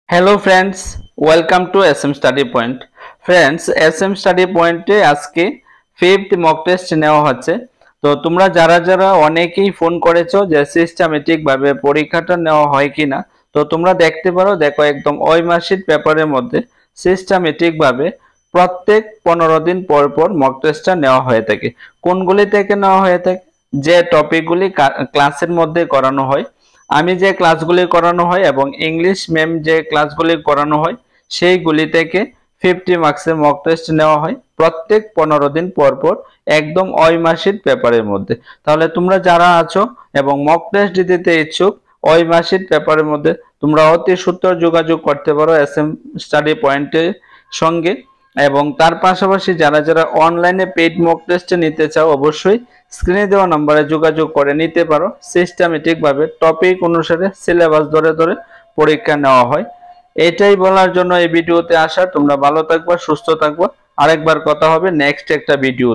Hello friends, welcome to S M study point. Friends, S M study পয়েন্টে আজকে fifth mock test নেওয়া হচ্ছে। তো তোমরা যারা যারা অনেকেই ফোন করেছো যে সিস্টেমেটিক ভাবে পরীক্ষাটা নেওয়া হয় কিনা, তো তোমরা দেখতে পারো, দেখো একদম ওই মার্কশিট পেপারের মধ্যে সিস্টেমেটিক ভাবে প্রত্যেক 15 দিন পর পর মক টেস্টটা নেওয়া হয়ে থাকে। কোনগুলি থেকে নেওয়া হয়ে থাকে? যে টপিকগুলি ক্লাসের মধ্যে করানো হয়, আমি যে ক্লাসগুলি করানো হয় এবং ইংলিশ ম্যাম যে ক্লাসগুলি করানো হয়, সেইগুলি থেকে 50 মার্কসের মক টেস্ট নেওয়া হয় প্রত্যেক 15 দিন পর পর, একদম ওই মার্কশিট পেপারের মধ্যে। তাহলে তোমরা যারা আছো এবং মক টেস্ট দিতে ইচ্ছুক, ওই মার্কশিট পেপারের মধ্যে তোমরা অতি সত্বর যোগাযোগ করতে পারো এস এম স্টাডি পয়েন্টের সঙ্গে। এবং তার পাশাপাশি যারা যারা অনলাইনে পেইড মক টেস্ট নিতে চাও, অবশ্যই স্ক্রিনে দেওয়া নম্বরে যোগাযোগ করে নিতে পারো। সিস্টেমেটিক ভাবে টপিক অনুসারে সিলেবাস ধরে ধরে পরীক্ষা নেওয়া হয়। এটাই বলার জন্য এই ভিডিওতে আসা। তোমরা ভালো থাকবা, সুস্থ থাকবা। আরেকবার কথা হবে নেক্সট একটা ভিডিও।